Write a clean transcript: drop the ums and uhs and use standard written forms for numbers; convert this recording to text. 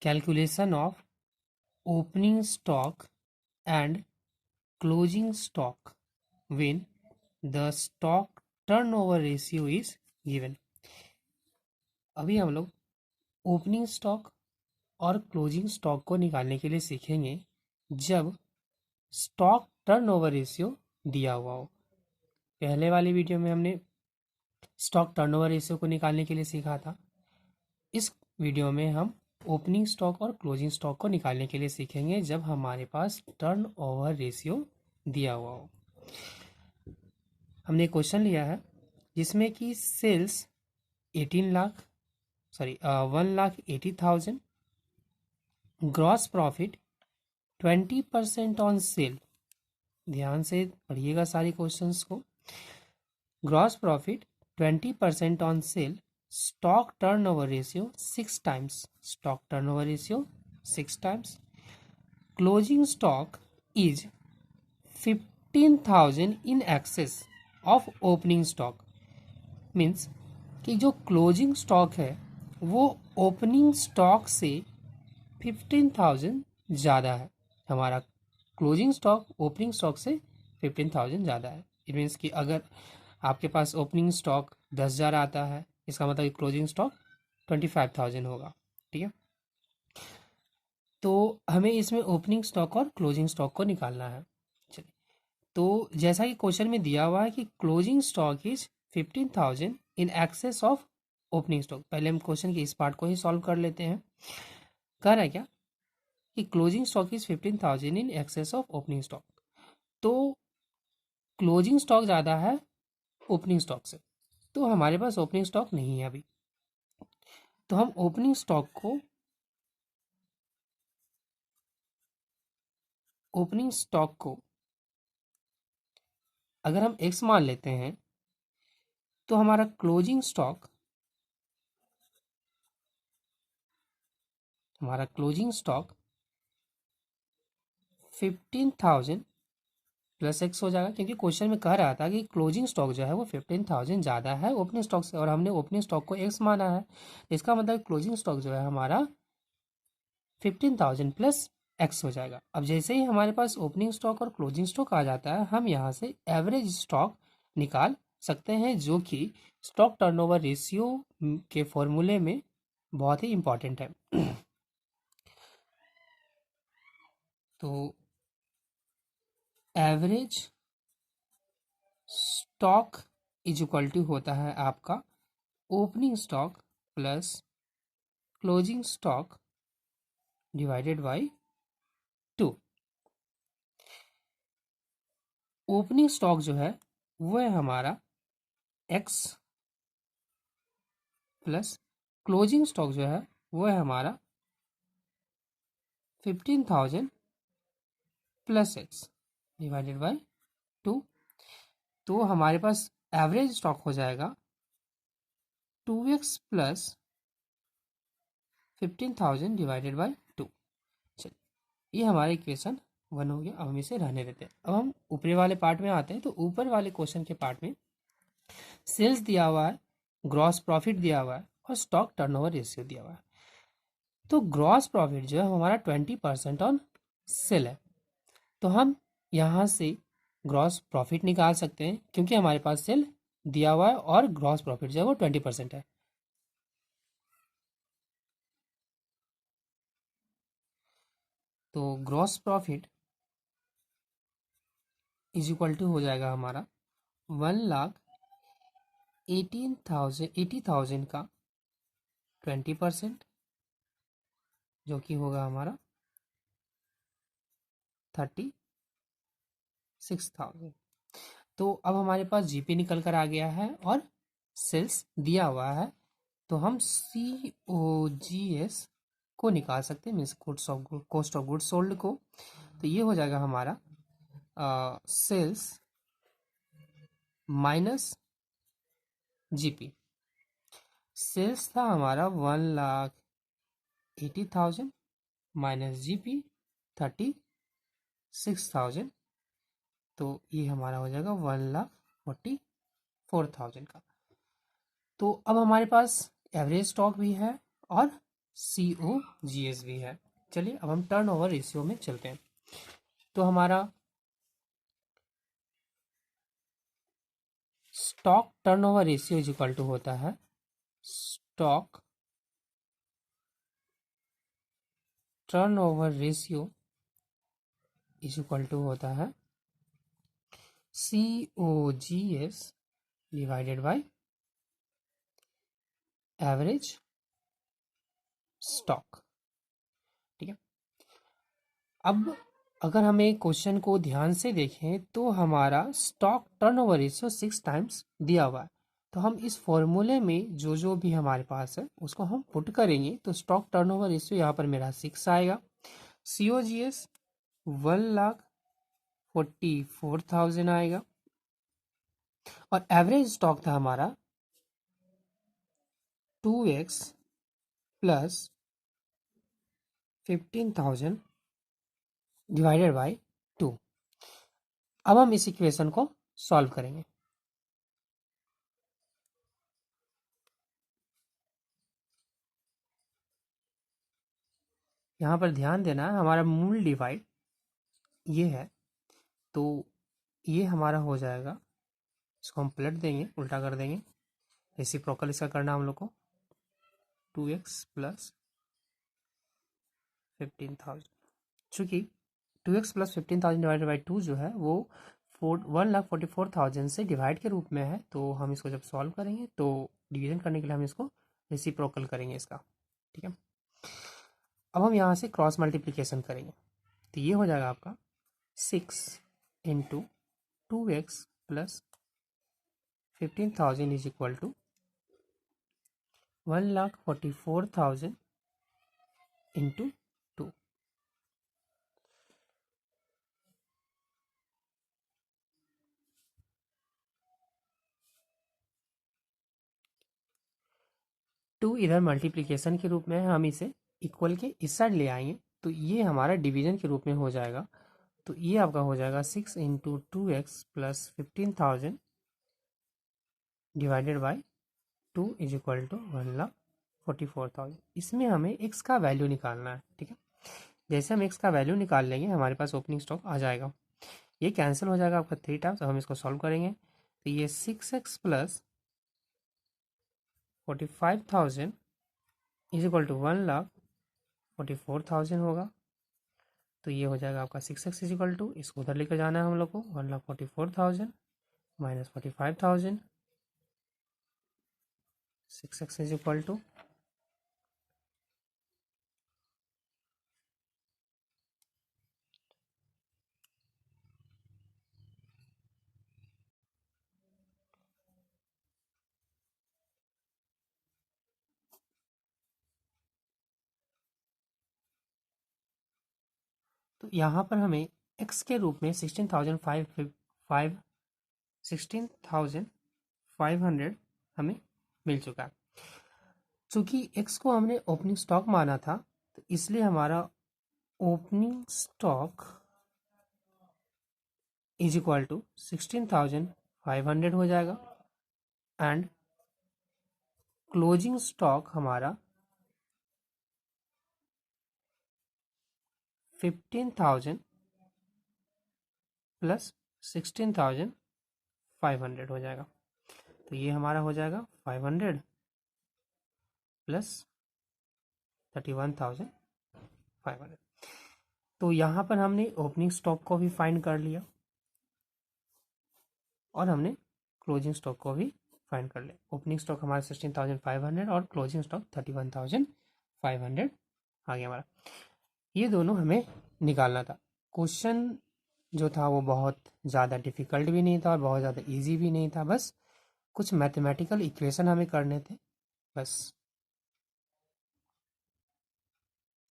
Calculation of opening stock and closing stock when the stock turnover ratio is given. अभी हम लोग opening stock और closing stock को निकालने के लिए सीखेंगे जब स्टॉक टर्नओवर रेशियो दिया हुआ हो। पहले वाली वीडियो में हमने स्टॉक टर्नओवर रेशियो को निकालने के लिए सीखा था। इस वीडियो में हम ओपनिंग स्टॉक और क्लोजिंग स्टॉक को निकालने के लिए सीखेंगे जब हमारे पास टर्नओवर रेशियो दिया हुआ हो। हमने क्वेश्चन लिया है जिसमें कि sales 1,80,000, gross profit 20% on sale. ध्यान से पढ़िएगा सारे क्वेश्चंस को। Gross profit 20% on sale, stock turnover ratio 6 times, stock turnover ratio 6 times, closing stock is 15,000 in excess of opening stock. Means कि जो क्लोजिंग स्टॉक है वो ओपनिंग स्टॉक से 15,000 ज़्यादा है। हमारा क्लोजिंग स्टॉक ओपनिंग स्टॉक से 15,000 ज़्यादा है। इट मीन्स कि अगर आपके पास ओपनिंग स्टॉक 10,000 आता है, इसका मतलब क्लोजिंग स्टॉक 25,000 होगा। ठीक है, तो हमें इसमें ओपनिंग स्टॉक और क्लोजिंग स्टॉक को निकालना है। चलिए, तो जैसा कि क्वेश्चन में दिया हुआ है कि closing stock is 15,000 in excess of opening stock. पहले हम क्वेश्चन के इस पार्ट को ही सॉल्व कर लेते हैं। कह रहा है क्या कि closing stock is 15,000 in excess of opening stock. तो क्लोजिंग स्टॉक ज़्यादा है ओपनिंग स्टॉक से, तो हमारे पास ओपनिंग स्टॉक नहीं है अभी। तो हम ओपनिंग स्टॉक को अगर हम x मान लेते हैं तो हमारा क्लोजिंग स्टॉक 15,000 प्लस x हो जाएगा, क्योंकि क्वेश्चन में कह रहा था कि क्लोजिंग स्टॉक जो है वो 15,000 ज़्यादा है ओपनिंग स्टॉक से, और हमने ओपनिंग स्टॉक को x माना है। इसका मतलब क्लोजिंग स्टॉक जो है हमारा 15,000 प्लस x हो जाएगा। अब जैसे ही हमारे पास ओपनिंग स्टॉक और क्लोजिंग स्टॉक आ जाता है, हम यहाँ से एवरेज स्टॉक निकाल सकते हैं, जो कि स्टॉक टर्नओवर रेशियो के फॉर्मूले में बहुत ही इम्पॉर्टेंट है। तो average stock is equal to होता है आपका opening stock plus closing stock divided by 2। Opening stock जो है वो है हमारा x प्लस क्लोजिंग स्टॉक जो है वो है हमारा 15,000 प्लस x डिवाइडेड बाय 2। तो हमारे पास एवरेज स्टॉक हो जाएगा 2x प्लस 15,000 डिवाइडेड बाय 2। चलिए, ये हमारा इक्वेशन 1 हो गया। अब हम इसे रहने देते हैं। अब हम ऊपरी वाले पार्ट में आते हैं। तो ऊपर वाले क्वेश्चन के पार्ट में सेल्स दिया हुआ है, ग्रॉस प्रॉफिट दिया हुआ है और स्टॉक टर्नओवर रेशियो दिया हुआ है। तो ग्रॉस प्रॉफिट जो है हमारा 20% ऑन सेल है, तो हम यहाँ से ग्रॉस प्रॉफिट निकाल सकते हैं, क्योंकि हमारे पास सेल दिया हुआ है और ग्रॉस प्रॉफिट जो है वो 20% है। तो gross profit is equal to हो जाएगा हमारा 1,80,000 का 20%, जो कि होगा हमारा 36,000। तो अब हमारे पास जीपी निकल कर आ गया है और सेल्स दिया हुआ है, तो हम COGS को निकाल सकते हैं, means cost of goods sold को। तो ये हो जाएगा हमारा सेल्स माइनस जीपी। सेल्स था हमारा 1,80,000 माइनस जीपी 36,000, तो ये हमारा हो जाएगा 1,44,000 का। तो अब हमारे पास एवरेज स्टॉक भी है और COGS भी है। चलिए अब हम टर्नओवर रेशियो में चलते हैं। तो हमारा stock turnover ratio is equal to होता है stock turnover ratio is equal to होता है COGS divided by average stock. ठीक है, अब अगर हमें क्वेश्चन को ध्यान से देखें तो हमारा स्टॉक टर्नओवर रेशियो 6 टाइम्स दिया हुआ है। तो हम इस फॉर्मूले में जो जो भी हमारे पास है उसको हम पुट करेंगे तो स्टॉक टर्नओवर रेशियो यहाँ पर मेरा 6 आएगा। COGS 1,44,000 आएगा और एवरेज स्टॉक था हमारा 2x प्लस 15,000 डिवाइडेड बाय 2। अब हम इस इक्वेशन को सॉल्व करेंगे। यहाँ पर ध्यान देना है, हमारा मूल डिवाइड ये है तो ये हमारा हो जाएगा, इसको हम पलट देंगे, उल्टा कर देंगे, रेसिप्रोकल इसका करना हम लोग को 2x प्लस 15,000। चूँकि 2x प्लस 15,000 डिवाइडेड बाई 2 जो है वो 1,44,000 से डिवाइड के रूप में है। तो हम इसको जब सॉल्व करेंगे तो डिवीजन करने के लिए हम इसको रेसिप्रोकल करेंगे इसका। ठीक है, अब हम यहाँ से क्रॉस मल्टीप्लिकेशन करेंगे तो ये हो जाएगा आपका 6 into 2x plus 15,000 is equal to 1,44,000 into 2। टू इधर मल्टीप्लिकेशन के रूप में है, हम इसे इक्वल के इस साइड ले आएंगे तो ये हमारा डिवीजन के रूप में हो जाएगा। तो ये आपका हो जाएगा 6 into 2x plus 15,000 divided by 2 is equal to 1,44,000। इसमें हमें x का वैल्यू निकालना है। ठीक है, जैसे हम x का वैल्यू निकाल लेंगे हमारे पास ओपनिंग स्टॉक आ जाएगा। ये कैंसिल हो जाएगा आपका 3 टाइम्स। अब हम इसको सॉल्व करेंगे तो ये 6x plus 45,000 is equal to 1,44,000 होगा। तो ये हो जाएगा आपका 6x इज इक्वल टू, इसको उधर लेकर जाना है हम लोग को, 1,44,000 minus 45,000, 6x is equal to तो यहाँ पर हमें x के रूप में 16,500 हमें मिल चुका है। चूँकि x को हमने ओपनिंग स्टॉक माना था तो इसलिए हमारा opening stock is equal to 16,500 हो जाएगा एंड क्लोजिंग स्टॉक हमारा 15,000 प्लस 16,500 हो जाएगा। तो ये हमारा हो जाएगा 500 प्लस 31,500। तो यहाँ पर हमने ओपनिंग स्टॉक को भी फाइंड कर लिया और हमने क्लोजिंग स्टॉक को भी फाइंड कर लिया। ओपनिंग स्टॉक हमारा 16,500 और क्लोजिंग स्टॉक 31,500 आ गया हमारा। ये दोनों हमें निकालना था। क्वेश्चन जो था वो बहुत ज़्यादा डिफ़िकल्ट भी नहीं था और बहुत ज़्यादा इजी भी नहीं था, बस कुछ मैथमेटिकल इक्वेशन हमें करने थे बस।